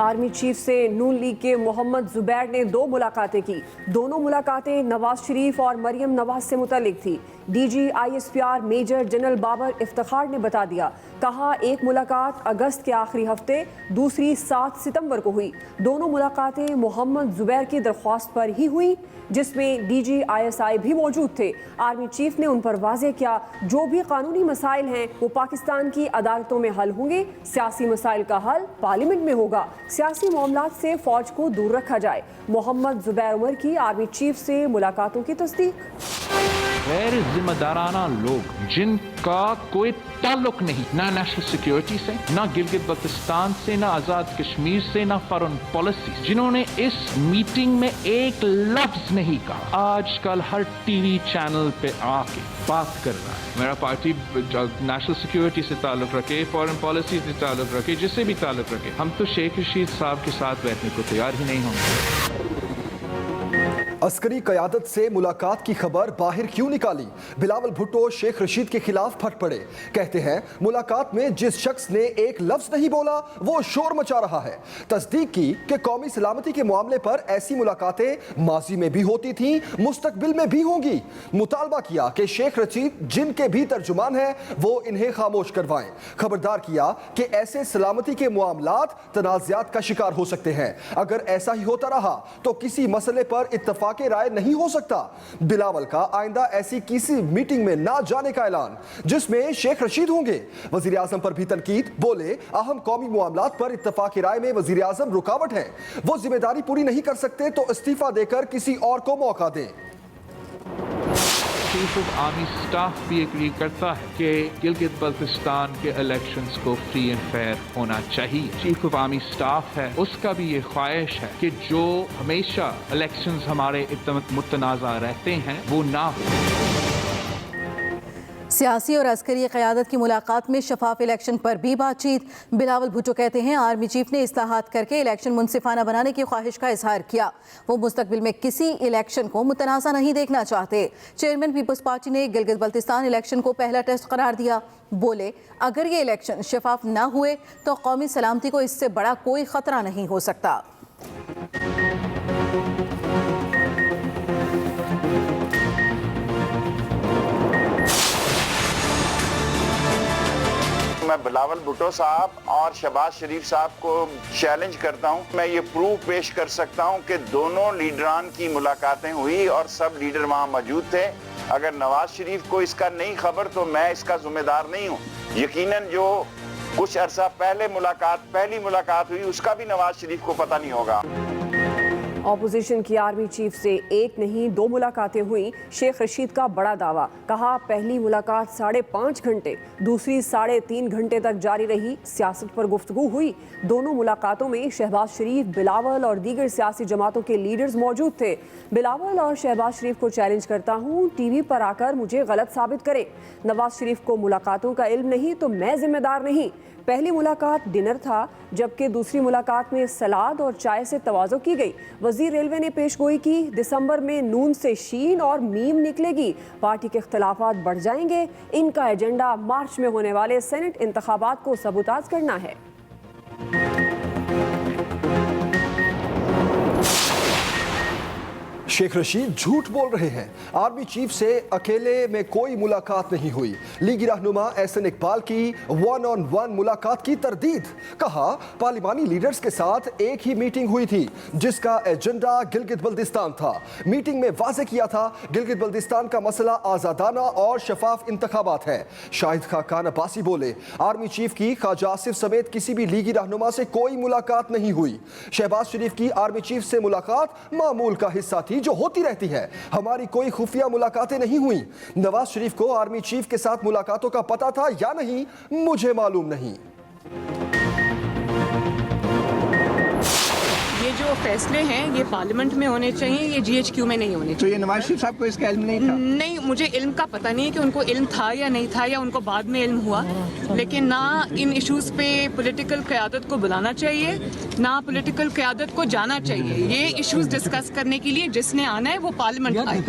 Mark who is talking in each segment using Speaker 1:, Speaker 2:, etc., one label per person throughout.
Speaker 1: Army chief से नून league के मोहम्मद जुबैर ने 2 मुलाकातें की। दोनों मुलाकातें नवाज शरीफ और मरियम नवाज से मुतल्लिक थी। DG ISPR major general Babar Iftikhar ने बता दिया। कहा, एक मुलाकात अगस्त के आखिरी हफ्ते, दूसरी 7 सितंबर को हुई। दोनों मुलाकातें मोहम्मद जुबैर की दरख्वास्त पर ही हुई, जिसमें DG ISI भी मौजूद थे। आर्मी चीफ ने उन पर वाज़ेह किया, जो भी कानूनी मसाइल हैं वो पाकिस्तान की अदालतों में हल होंगे। सियासी मसाइल का हल पार्लियामेंट में होगा। सियासी मामलात से फौज को दूर रखा जाए। मोहम्मद जुबैर उमर की आर्मी चीफ से मुलाकातों की तस्दीक।
Speaker 2: गैर जिम्मेदाराना लोग जिनका कोई ताल्लुक नहीं ना नेशनल सिक्योरिटी से, ना गिलगित बल्तिस्तान से, ना आजाद कश्मीर से, ना फॉरेन पॉलिसी, जिन्होंने इस मीटिंग में एक लफ्ज नहीं कहा, आजकल हर टीवी चैनल पे आके बात कर रहा है। मेरा पार्टी नेशनल सिक्योरिटी से ताल्लुक रखे, फॉरेन पॉलिसी से ताल्लुक रखे, जिससे भी ताल्लुक रखे, हम तो शेख रशीद साहब के साथ बैठने को तैयार ही नहीं होंगे।
Speaker 3: अस्करी क़यादत से मुलाकात की खबर बाहर क्यों निकाली? बिलावल भुट्टो शेख रशीद के खिलाफ फट पड़े। कहते हैं, मुलाकात में जिस शख्स ने एक लफ्ज नहीं बोला वो शोर मचा रहा है। तस्दीक की कि कौमी सलामती के मामले पर ऐसी मुलाकातें माजी में भी होती थीं, मुस्तकबिल में भी होंगी। मुतालबा किया कि शेख रशीद जिनके भी तर्जुमान हैं वो इन्हें खामोश करवाएं। खबरदार किया कि ऐसे सलामती के मामलात तनाज़ात का शिकार हो सकते हैं। अगर ऐसा ही होता रहा तो किसी मसले पर इत्तफाक के राय नहीं हो सकता। बिलावल का आइंदा ऐसी किसी मीटिंग में ना जाने का ऐलान, जिसमें शेख रशीद होंगे। वजीर आजम पर भी तनकीद। बोले, अहम कौमी मामलात पर इत्तफाक की राय में वजीर आजम रुकावट है। वो जिम्मेदारी पूरी नहीं कर सकते तो इस्तीफा देकर किसी और को मौका दें।
Speaker 2: चीफ ऑफ आर्मी स्टाफ भी एग्री करता है कि गिलगित बल्तिस्तान के इलेक्शंस को फ्री एंड फेयर होना चाहिए। चीफ ऑफ आर्मी स्टाफ है, उसका भी ये ख्वाहिश है कि जो हमेशा इलेक्शंस हमारे मुतनाज़ा रहते हैं वो ना हो।
Speaker 4: सियासी और अस्करी क़यादत की मुलाकात में शफाफ इलेक्शन पर भी बातचीत। बिलावल भुट्टो कहते हैं, आर्मी चीफ ने इस्लाहात करके इलेक्शन मुनसिफाना बनाने की ख्वाहिश का इजहार किया। वो मुस्तकबिल में किसी इलेक्शन को मुतनाज़ा नहीं देखना चाहते। चेयरमैन पीपल्स पार्टी ने गिलगित बल्तिस्तान इलेक्शन को पहला टेस्ट करार दिया। बोले, अगर ये इलेक्शन शफाफ ना हुए तो कौमी सलामती को इससे बड़ा कोई खतरा नहीं हो सकता।
Speaker 5: मैं बिलावल भुट्टो साहब और शहबाज शरीफ साहब को चैलेंज करता हूं। मैं ये प्रूफ पेश कर सकता हूं कि दोनों लीडरान की मुलाकातें हुई और सब लीडर वहां मौजूद थे। अगर नवाज शरीफ को इसका नहीं खबर तो मैं इसका जिम्मेदार नहीं हूं। यकीनन जो कुछ अरसा पहले पहली मुलाकात हुई उसका भी नवाज शरीफ को पता नहीं होगा।
Speaker 1: ऑपोजिशन की आर्मी चीफ से एक नहीं 2 मुलाकातें हुई। शेख रशीद का बड़ा दावा। कहा, पहली मुलाकात 5.5 घंटे, दूसरी 3.5 घंटे तक जारी रही। सियासत पर गुफ्तगू हुई। दोनों मुलाकातों में शहबाज शरीफ, बिलावल और दीगर सियासी जमातों के लीडर्स मौजूद थे। बिलावल और शहबाज शरीफ को चैलेंज करता हूँ, टीवी पर आकर मुझे गलत साबित करें। नवाज शरीफ को मुलाकातों का इल्म नहीं तो मैं जिम्मेदार नहीं। पहली मुलाकात डिनर था, जबकि दूसरी मुलाकात में सलाद और चाय से तवाज़ो की गई। वज़ीर रेलवे ने पेशगोई की, दिसंबर में नून से शीन और मीम निकलेगी। पार्टी के इख्तलाफात बढ़ जाएंगे। इनका एजेंडा मार्च में होने वाले सेनेट इंतखाबात को सबूताज करना है।
Speaker 3: शेख रशीद झूठ बोल रहे हैं। आर्मी चीफ से अकेले में कोई मुलाकात नहीं हुई। लीगी रहनुमा एहसन इकबाल की 1-on-1 मुलाकात की तरदीद। कहा, पार्लिमानी लीडर्स के साथ एक ही मीटिंग हुई थी जिसका एजेंडा गिलगित बल्तिस्तान था। मीटिंग में वाज़ेह किया था गिलगित बल्तिस्तान का मसला आज़ादाना और शफाफ इंतखाबात है। शाहिद खान अब्बासी बोले, आर्मी चीफ की ख्वाजा आसिफ समेत किसी भी लीगी रहनुमा से कोई मुलाकात नहीं हुई। शहबाज शरीफ की आर्मी चीफ से मुलाकात मामूल का हिस्सा थी जो होती रहती है। हमारी कोई खुफिया मुलाकातें नहीं हुई। नवाज शरीफ को आर्मी चीफ के साथ मुलाकातों का पता था या नहीं, मुझे मालूम नहीं।
Speaker 6: ये जो फैसले हैं ये पार्लियामेंट में होने चाहिए, ये GHQ में नहीं होने चाहिए।
Speaker 7: तो ये नवाज शरीफ साहब को इसका इल्म नहीं था?
Speaker 6: नहीं, मुझे इल्म का पता नहीं है कि उनको इल्म था या नहीं था, या उनको बाद में इल्म हुआ। लेकिन ना इन इश्यूज पे पॉलिटिकल क़यादत को बुलाना चाहिए, ना पॉलिटिकल क़यादत को जाना चाहिए। ये इश्यूज डिस्कस करने के लिए जिसने आना है वो पार्लियामेंट आए।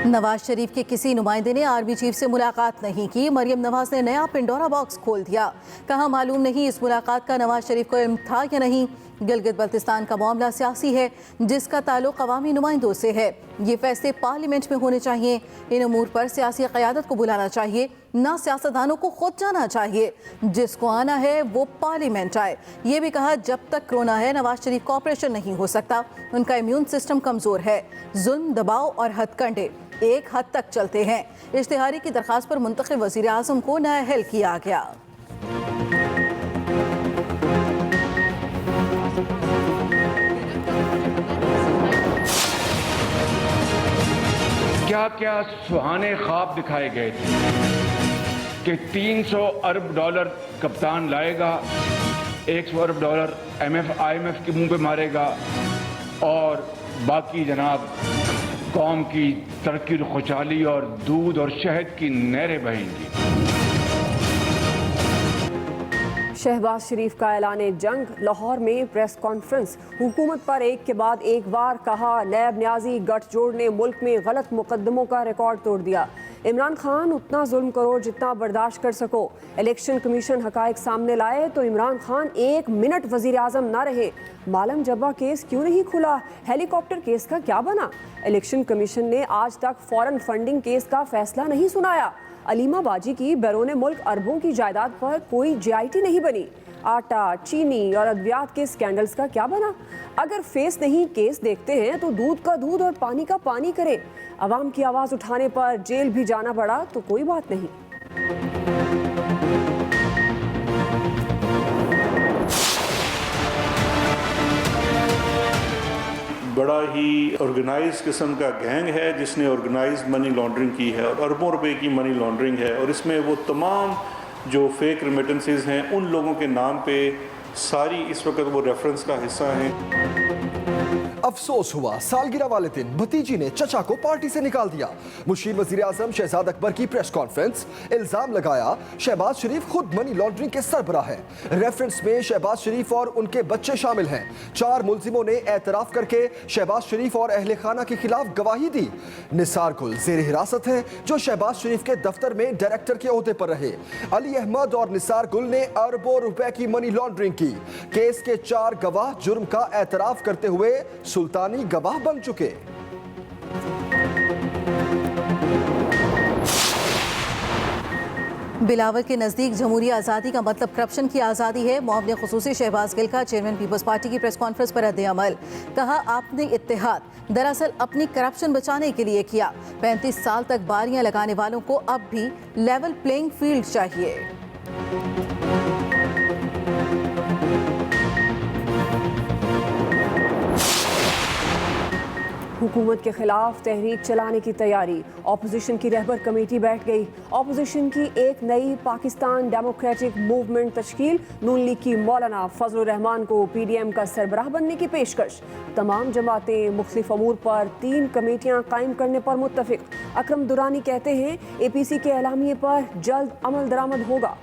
Speaker 4: नवाज शरीफ के किसी नुमाइंदे ने आर्मी चीफ से मुलाकात नहीं की। मरियम नवाज ने नया पिंडोरा बॉक्स खोल दिया। कहा मालूम नहीं इस मुलाकात का नवाज शरीफ को इल्म था या नहीं। गिलगित बल्तिस्तान का मामला सियासी है जिसका ताल्लुक अवामी नुमाइंदों से है। ये फैसले पार्लियामेंट में होने चाहिए। इन अमूर पर सियासी क़यादत को बुलाना चाहिए, ना सियासतदानों को खुद जाना चाहिए। जिसको आना है वो पार्लियामेंट आए। ये भी कहा जब तक कोरोना है नवाज शरीफ को ऑपरेशन नहीं हो सकता। उनका इम्यून सिस्टम कमज़ोर है। जुल्म, दबाव और हथकंडे एक हद तक चलते हैं। इश्तिहारी की दरख्वास्त पर मुंतखब वज़ीर आज़म को नाअहल किया गया।
Speaker 8: क्या क्या सुहाने ख्वाब दिखाए गए थे कि 300 अरब डॉलर कप्तान लाएगा, 100 अरब डॉलर IMF के मुंह पे मारेगा और बाकी जनाब कौम की तरक्की, खुशहाली और दूध और शहद की नहरें बहेंगी।
Speaker 1: शहबाज शरीफ का ऐलान जंग। लाहौर में प्रेस कॉन्फ्रेंस। हुकूमत पर एक के बाद एक बार कहा नैब न्याजी गठजोड़ ने मुल्क में गलत मुकदमों का रिकॉर्ड तोड़ दिया। इमरान खान उतना जुल्म करो जितना बर्दाश्त कर सको। इलेक्शन कमीशन हकायक सामने लाए तो इमरान खान 1 मिनट वजीर आजम ना रहे। मालम जब्बा केस क्यों नहीं खुला? हेलीकॉप्टर केस का क्या बना? इलेक्शन कमीशन ने आज तक फॉरेन फंडिंग केस का फैसला नहीं सुनाया। अलीमा बाजी की बैरून मुल्क अरबों की जायदाद पर कोई JIT नहीं बनी। आटा, चीनी और अद्वियात के स्कैंडल्स का क्या बना? अगर फेस नहीं केस देखते हैं तो दूध का दूध और पानी का पानी करें। अवाम की आवाज़ उठाने पर जेल भी जाना पड़ा तो कोई बात नहीं।
Speaker 9: बड़ा ही ऑर्गेनाइज किस्म का गैंग है जिसने ऑर्गेनाइज मनी लॉन्ड्रिंग की है और अरबों रुपए की मनी लॉन्ड्रिंग है। और इसमें वो तमाम जो फेक रेमिटेंसेस हैं उन लोगों के नाम पे सारी इस वक्त वो रेफरेंस का हिस्सा हैं।
Speaker 3: अफसोस हुआ सालगिरह वाले दिन भतीजी ने चचा को पार्टी से निकाल दिया। मुशीर वजीर आजम शहजाद अकबर की प्रेस कॉन्फ्रेंस। इल्जाम लगाया शहबाज शरीफ खुद मनी लॉन्ड्रिंग के सरबराह है। रेफरेंस में शहबाज शरीफ और उनके बच्चे शामिल हैं। 4 मुलजिमों ने एतराफ करके शहबाज शरीफ और अहले खाना के खिलाफ गवाही दी। निसार गुल जेर हिरासत हैं जो शहबाज शरीफ के दफ्तर में डायरेक्टर के ओहदे पर रहे। अली अहमद और निसार गुल ने अरबों रुपए की मनी लॉन्ड्रिंग की। केस के 4 गवाह जुर्म का एतराफ करते हुए सुल्तानी गवाह बन चुके।
Speaker 4: बिलावल के नज़दीक जमहूरी आज़ादी का मतलब करप्शन की आज़ादी है। मुआवने खुसूसी शहबाज गिल का चेयरमैन पीपल्स पार्टी की प्रेस कॉन्फ्रेंस पर रद्द-ए-अमल। कहा आपने इत्तेहाद दरअसल अपनी करप्शन बचाने के लिए किया। 35 साल तक बारियां लगाने वालों को अब भी लेवल प्लेइंग फील्ड चाहिए।
Speaker 1: हुकूमत के खिलाफ तहरीक चलाने की तैयारी। ऑपोजिशन की रहबर कमेटी बैठ गई। ऑपोजिशन की एक नई पाकिस्तान डेमोक्रेटिक मूवमेंट तश्कील। नून लीग की मौलाना फजल रहमान को PDM का सरबराह बनने की पेशकश। तमाम जमातें मुख्तलिफ अमूर पर 3 कमेटियां कायम करने पर मुत्तफिक। अकरम दुरानी कहते हैं APC के एलामिये पर जल्द अमल दरामद होगा।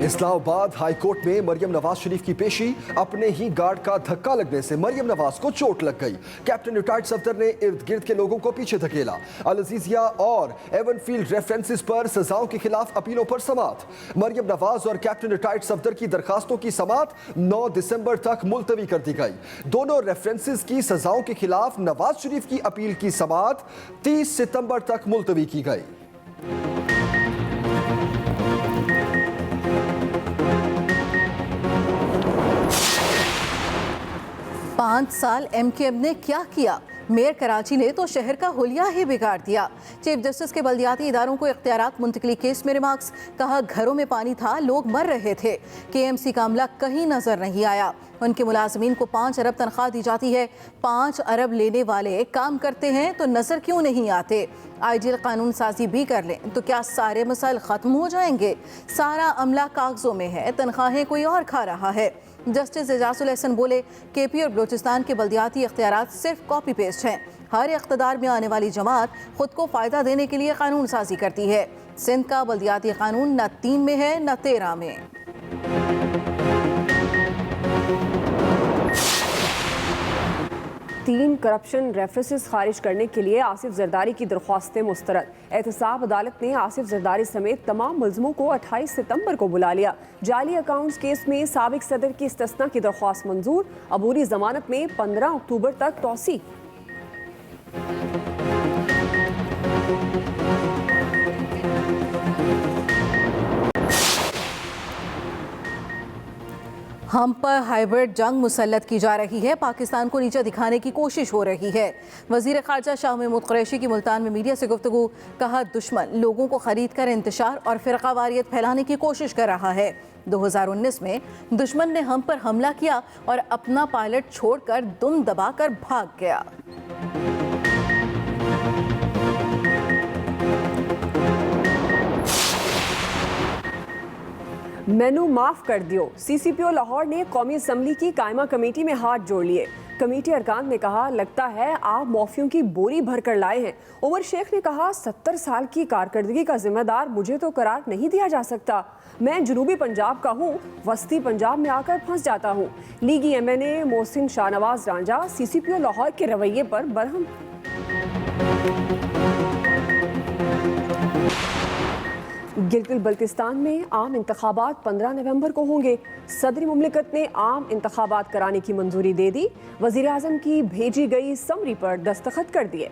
Speaker 3: इस्लामाबाद हाई कोर्ट में मरियम नवाज शरीफ की पेशी। अपने ही गार्ड का धक्का लगने से मरियम नवाज को चोट लग गई। कैप्टन रिटायर्ड सफदर ने इर्द गिर्द के लोगों को पीछे धकेला। अल अजीजिया और एवनफील्ड रेफरेंसेस पर सजाओं के खिलाफ अपीलों पर समात। मरियम नवाज और कैप्टन रिटायर्ड सफदर की दरखास्तों की समात 9 दिसंबर तक मुलतवी कर दी गई। दोनों रेफरेंसेस की सजाओं के खिलाफ नवाज शरीफ की अपील की समात 30 सितंबर तक मुलतवी की गई।
Speaker 4: 5 साल MKM ने क्या किया? मेयर कराची ने तो शहर का हुलिया ही बिगाड़ दिया। चीफ जस्टिस के बल्दियाती इदारों को इख्तियारात मुंतकली केस में रिमार्क्स। कहा घरों में पानी था, लोग मर रहे थे। KMC का अमला कहीं नजर नहीं आया। उनके मुलाजमीन को 5 अरब तनख्वाह दी जाती है। 5 अरब लेने वाले काम करते हैं तो नजर क्यों नहीं आते? आइडियल कानून साजी भी कर लें तो क्या सारे मसाइल खत्म हो जाएंगे? सारा अमला कागजों में है, तनख्वाहें कोई और खा रहा है। जस्टिस एजाजुल एहसन बोले KP और बलोचिस्तान के बल्दियाती इख्तियारात सिर्फ कॉपी पेस्ट हैं। हर इख्तदार में आने वाली जमात खुद को फ़ायदा देने के लिए कानून साजी करती है। सिंध का बल्दियाती कानून न 3 में है न 13 में।
Speaker 1: तीन करप्शन रेफरेंसेस खारिज करने के लिए आसिफ जरदारी की दरख्वास्तें मुस्तरद। एहतसाब अदालत ने आसिफ जरदारी समेत तमाम मुल्ज़िमों को 28 सितंबर को बुला लिया। जाली अकाउंट्स केस में साबिक सदर की इस्तिस्ना की दरख्वास्त मंजूर। अबूरी जमानत में 15 अक्टूबर तक तौसी।
Speaker 4: हम पर हाइब्रिड जंग मुसल्लत की जा रही है, पाकिस्तान को नीचे दिखाने की कोशिश हो रही है। वज़ीर ख़ारजा शाह महमूद कुरैशी की मुल्तान में मीडिया से गुफ्तगू। कहा, दुश्मन लोगों को खरीद कर इंतशार और फ़िरक़ावारियत फैलाने की कोशिश कर रहा है। 2019 में दुश्मन ने हम पर हमला किया और अपना पायलट छोड़कर दुम दबाकर भाग गया।
Speaker 1: मैनू माफ कर दियो। CCPO लाहौर ने कौमी असम्बली की कायमा कमेटी में हाथ जोड़ लिए। कमेटी अरकान ने कहा, लगता है आप मौफियों की बोरी भर कर लाए हैं। उमर शेख ने कहा, 70 साल की कारकर्दगी का जिम्मेदार मुझे तो करार नहीं दिया जा सकता। मैं जनूबी पंजाब का हूँ, वस्ती पंजाब में आकर फंस जाता हूँ। लीगी MNA मोहसिन शाहनवाज रांझा CCPO लाहौर के रवैये पर बरहम। गिलगित बल्तिस्तान में आम इंतखाबात 15 नवंबर को होंगे। सदरी मुमलिकत ने आम इंतखाबात कराने की मंजूरी दे दी। वज़ीर आज़म की भेजी गई समरी पर दस्तखत कर दिए।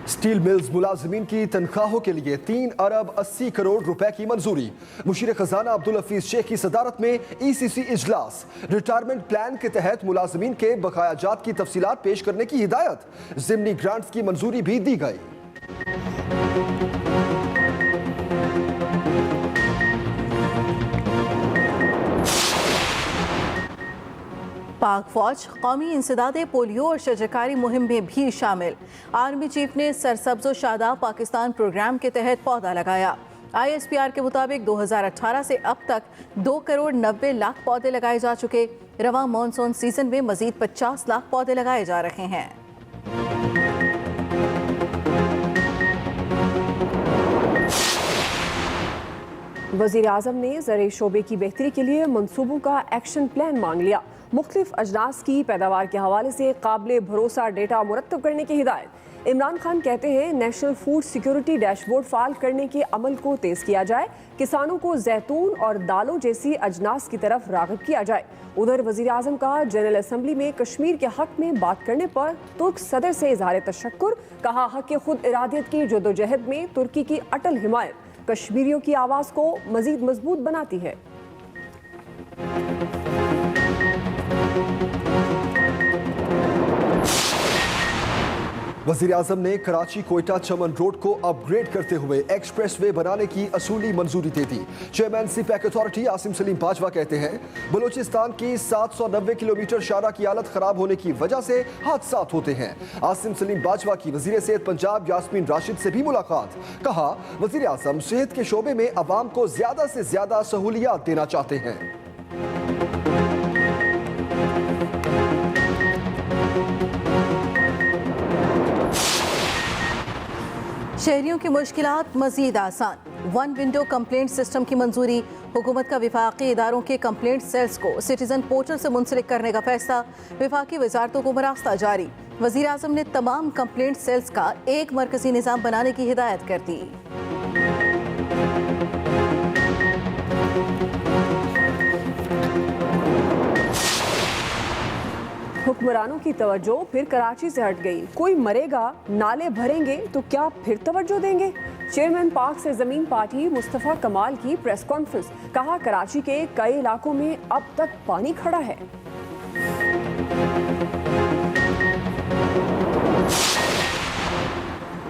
Speaker 3: स्टील मिल्स मुलाजिमीन की तनख्वाहों के लिए 3 अरब 80 करोड़ रुपए की मंजूरी। मुशीर खजाना अब्दुल हफीज शेख की सदारत में ECC इजलास। रिटायरमेंट प्लान के तहत मुलाजिमीन के बकायाजात की तफसीलात पेश करने की हिदायत। ज़िमनी ग्रांट्स की मंजूरी भी दी गई।
Speaker 4: पाक फौज कौमी इंसदाद पोलियो और शजरकारी मुहिम में भी शामिल। आर्मी चीफ ने सरसब्ज़ और शादाब पाकिस्तान प्रोग्राम के तहत पौधा लगाया। ISPR के मुताबिक 2018 से अब तक 2 करोड़ 90 लाख पौधे लगाए जा चुके। रवां मानसून सीजन में मजीद 50 लाख पौधे लगाए जा रहे हैं।
Speaker 1: वज़ीर आज़म ने ज़राई शोबे की बेहतरी के लिए मनसूबों का एक्शन प्लान मांग लिया। मुख्तलिफ अजनास की पैदावार के हवाले से काबिल भरोसा डेटा मुरत्तब करने की हिदायत। इमरान खान कहते हैं, नेशनल फूड सिक्योरिटी डैशबोर्ड फाल करने के अमल को तेज़ किया जाए। किसानों को जैतून और दालों जैसी अजनास की तरफ राग़िब किया जाए। उधर वज़ीर आज़म का जनरल असम्बली में कश्मीर के हक़ में बात करने पर तुर्क सदर से इज़हार तशक्कुर। कहा, हक़ खुद इरादियत की जदोजहद में तुर्की की अटल हिमायत कश्मीरियों की आवाज़ को मज़ीद मजबूत बनाती है।
Speaker 3: वज़ीर आज़म ने कराची कोयटा चमन रोड को अपग्रेड करते हुए एक्सप्रेस वे बनाने की असूली मंजूरी दे दी। Chairman CPEC authority Asim Saleem Bajwa कहते हैं, बलूचिस्तान की 790 किलोमीटर शारा की हालत खराब होने की वजह से हादसात होते हैं। आसिम सलीम बाजवा की वज़ीर सेहत पंजाब यास्मीन राशिद से भी मुलाकात। कहा, वज़ीर आज़म सेहत के शोबे में अवाम को ज्यादा से ज्यादा सहूलियात देना चाहते हैं।
Speaker 4: शहरियों की मुश्किलात मजीद आसान। 1 विंडो कंप्लेंट सिस्टम की मंजूरी। हुकूमत का विफाकी इदारों के कंप्लेंट सेल्स को सिटीजन पोर्टल से मुंसलिक करने का फैसला। विफाकी वजारतों को मरास्ता जारी। वज़ीर आज़म ने तमाम कंप्लेंट सेल्स का एक मरकजी निज़ाम बनाने की हिदायत कर दी।
Speaker 1: हुक्मरानों की तवज्जो फिर कराची से हट गई। कोई मरेगा, नाले भरेंगे तो क्या फिर तवज्जो देंगे? चेयरमैन पाक से जमीन पार्टी मुस्तफ़ा कमाल की प्रेस कॉन्फ्रेंस। कहा, कराची के कई इलाकों में अब तक पानी खड़ा है।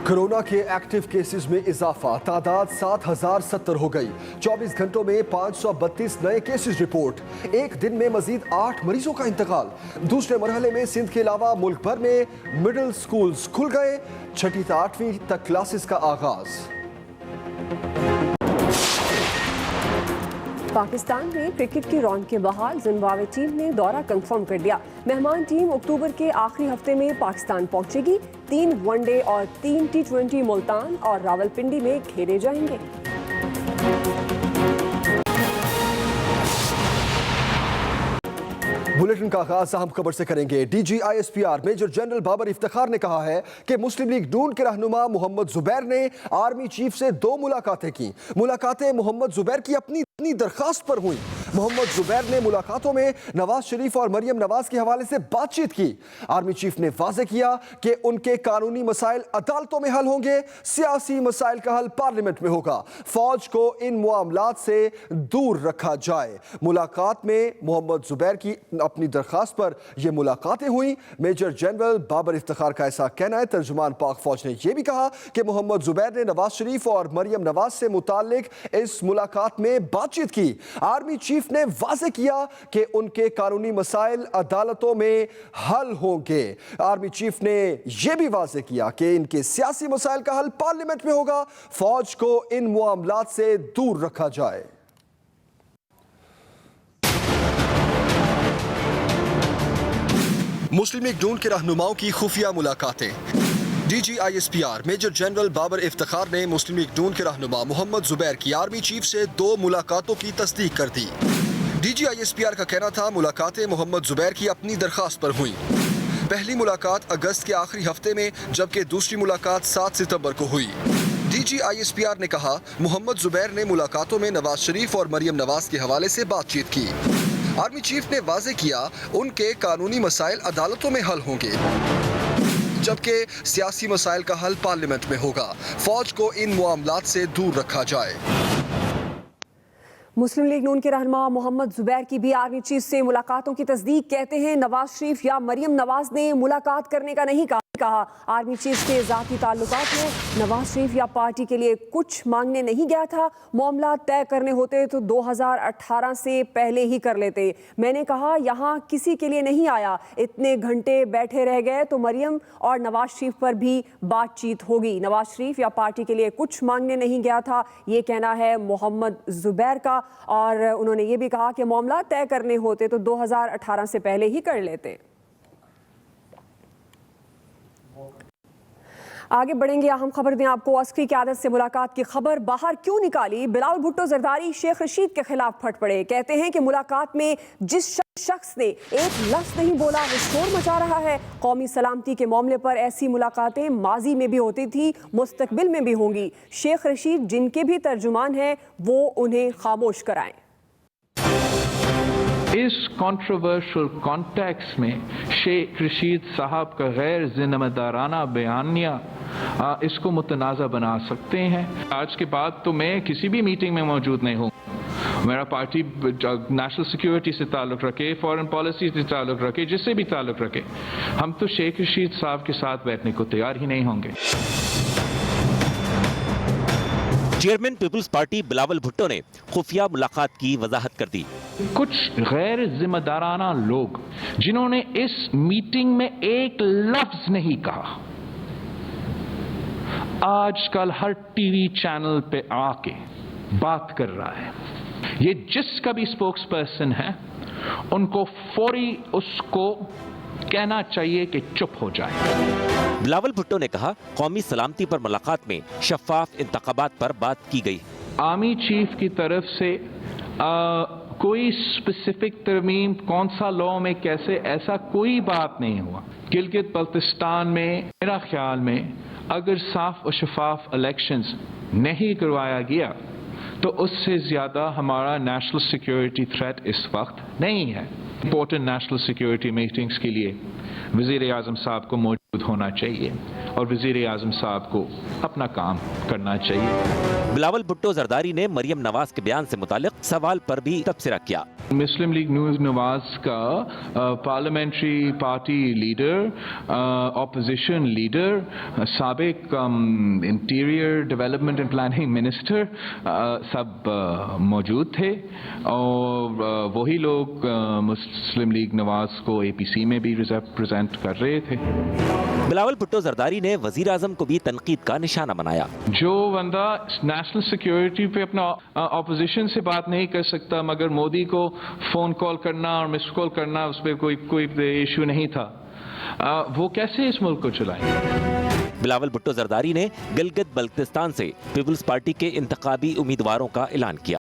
Speaker 3: कोरोना के एक्टिव केसेस में इजाफा। तादाद 7070 हो गई। 24 घंटों में 532 नए केसेस रिपोर्ट। एक दिन में मजीद 8 मरीजों का इंतकाल। दूसरे मरहले में सिंध के अलावा मुल्क भर में मिडिल स्कूल्स खुल गए। 6ठी से 8वीं तक क्लासेस का आगाज।
Speaker 1: पाकिस्तान में क्रिकेट की रौनक के बहाल जिम्बाब्वे टीम ने दौरा कंफर्म कर दिया। मेहमान टीम अक्टूबर के आखिरी हफ्ते में पाकिस्तान पहुंचेगी। 3 वनडे और 3 T20 मुल्तान और रावलपिंडी में खेले जाएंगे।
Speaker 3: बुलेटिन का आगाज अहम खबर से करेंगे। DGISPR major general Babar Iftikhar ने कहा है कि मुस्लिम लीग नून के रहनुमा मोहम्मद जुबैर ने आर्मी चीफ से 2 मुलाकातें की। मुलाकातें मोहम्मद जुबैर की अपनी दरखास्त पर हुई। मोहम्मद जुबैर ने मुलाकातों में नवाज शरीफ और मरियम नवाज के हवाले से बातचीत की। आर्मी चीफ ने वाज़ेह किया कि उनके कानूनी मसाइल अदालतों में हल होंगे, सियासी मसाइल का हल पार्लियामेंट में होगा। फौज को इन मामलात से दूर रखा जाए। मुलाकात में मोहम्मद जुबैर की अपनी दरखास्त पर यह मुलाकातें हुई। मेजर जनरल बाबर इफ्तिखार का ऐसा कहना है। तर्जुमान पाक फौज ने यह भी कहा कि मोहम्मद जुबैर ने नवाज शरीफ और मरियम नवाज से मुताल्लिक इस मुलाकात में बातचीत की। आर्मी चीफ ने वाज़ेह किया कि उनके कानूनी मसाइल अदालतों में हल होंगे। आर्मी चीफ ने यह भी वाज़ेह किया कि इनके सियासी मसाइल का हल पार्लियामेंट में होगा। फौज को इन मामलात से दूर रखा जाए। मुस्लिम लीग नून के रहनुमाओं की खुफिया मुलाकातें। DGISPR major general Babar Iftikhar ने मुस्लिम लीग नून के रहनुमा मोहम्मद जुबैर की आर्मी चीफ से 2 मुलाकातों की तस्दीक कर दी। DGISPR का कहना था मुलाकातें मोहम्मद जुबैर की अपनी दरखास्त पर हुई। पहली मुलाकात अगस्त के आखिरी हफ्ते में जबकि दूसरी मुलाकात 7 सितंबर को हुई। DGISPR ने कहा मोहम्मद जुबैर ने मुलाकातों में नवाज शरीफ और मरियम नवाज के हवाले से बातचीत की। आर्मी चीफ ने वाज़ेह किया उनके कानूनी मसाइल अदालतों में हल होंगे जबकि सियासी मसाइल का हल पार्लियामेंट में होगा। फौज को इन मामलात से दूर रखा जाए।
Speaker 1: मुस्लिम लीग नून के रहनुमा मोहम्मद जुबैर की भी आर्मी चीफ से मुलाकातों की तस्दीक। कहते हैं नवाज शरीफ या मरियम नवाज ने मुलाकात करने का नहीं कहा। आर्मी चीफ के ज़ाती ताल्लुकात में नवाज शरीफ या पार्टी के लिए कुछ मांगने नहीं गया था। मामला तय करने होते तो 2018 से पहले ही कर लेते। मैंने कहा यहाँ किसी के लिए नहीं आया। इतने घंटे बैठे रह गए तो मरियम और नवाज शरीफ पर भी बातचीत होगी। नवाज शरीफ या पार्टी के लिए कुछ मांगने नहीं गया था, ये कहना है मोहम्मद जुबैर का। और उन्होंने ये भी कहा कि मामला तय करने होते तो 2018 से पहले ही कर लेते। आगे बढ़ेंगे। अहम खबर दें आपको। अस्करी क़यादत से मुलाकात की खबर बाहर क्यों निकाली? बिलावल भुट्टो जरदारी शेख रशीद के खिलाफ फट पड़े। कहते हैं कि मुलाकात में जिस शख्स ने एक लफ्ज़ नहीं बोला वो शोर मचा रहा है। कौमी सलामती के मामले पर ऐसी मुलाकातें माजी में भी होती थी, मुस्तकबिल में भी होंगी। शेख रशीद जिनके भी तर्जुमान हैं वो उन्हें खामोश कराएं।
Speaker 2: इस कंट्रोवर्शियल कॉन्टेक्स्ट में शेख रशीद साहब का गैर जिम्मेदाराना बयानिया इसको मुतनाज़ा बना सकते हैं। आज के बाद तो मैं किसी भी मीटिंग में मौजूद नहीं हूँ। मेरा पार्टी नेशनल सिक्योरिटी से ताल्लुक़ रखे, फॉरेन पॉलिसी से ताल्लुक़ रखे, जिससे भी ताल्लुक़ रखे, हम तो शेख रशीद साहब के साथ बैठने को तैयार ही नहीं होंगे।
Speaker 10: चेयरमैन पीपल्स पार्टी बिलावल भुट्टो ने खुफिया मुलाकात की वजाहत कर दी।
Speaker 2: कुछ गैर जिम्मेदाराना लोग जिन्होंने इस मीटिंग में एक लफ्ज नहीं कहा, आजकल हर टीवी चैनल पे आके बात कर रहा है। ये जिसका भी स्पोक्स पर्सन है उनको फौरी उसको कहना चाहिए कि चुप हो जाए।
Speaker 10: बिलावल भुट्टो ने कहा कौमी सलामती पर मुलाकात में शफाफ इंतखाबात पर बात की गई।
Speaker 2: आर्मी चीफ की तरफ से कोई स्पेसिफिक तरमीम कौन सा लॉ में कैसे, ऐसा कोई बात नहीं हुआ। गिलगित बल्तिस्तान में मेरा ख्याल में अगर साफ और शफाफ इलेक्शंस नहीं करवाया गया तो उससे ज्यादा हमारा नेशनल सिक्योरिटी थ्रेट इस वक्त नहीं है। इंपॉर्टेंट नेशनल सिक्योरिटी मीटिंग्स के लिए वज़ीर आज़म साहब को मौजूद होना चाहिए और वज़ीर आज़म साहब को अपना काम करना चाहिए।
Speaker 10: बिलावल भुट्टो जरदारी ने मरियम नवाज के बयान से मुतालिक सवाल पर भी तबसरा किया।
Speaker 2: मुस्लिम लीग नवाज का parliamentary party leader, opposition leader, साबिक interior development and planning minister सब मौजूद थे और वही लोग मुस्लिम लीग नवाज को APC में भी रिप्रेजेंट कर रहे थे।
Speaker 10: बिलावल भुट्टो जरदारी ने वजीर आजम को भी तनकीद का निशाना बनाया।
Speaker 2: जो बंदा नेशनल सिक्योरिटी पे अपना ऑपोजिशन से बात नहीं कर सकता, मगर मोदी को फोन कॉल करना और मिस कॉल करना उस पर कोई इशू नहीं था, वो कैसे इस मुल्क को चलाएंगे?
Speaker 10: बिलावल भुट्टो जरदारी ने गिलगित बल्तिस्तान से पीपल्स पार्टी के इंतखाबी उम्मीदवारों का ऐलान किया।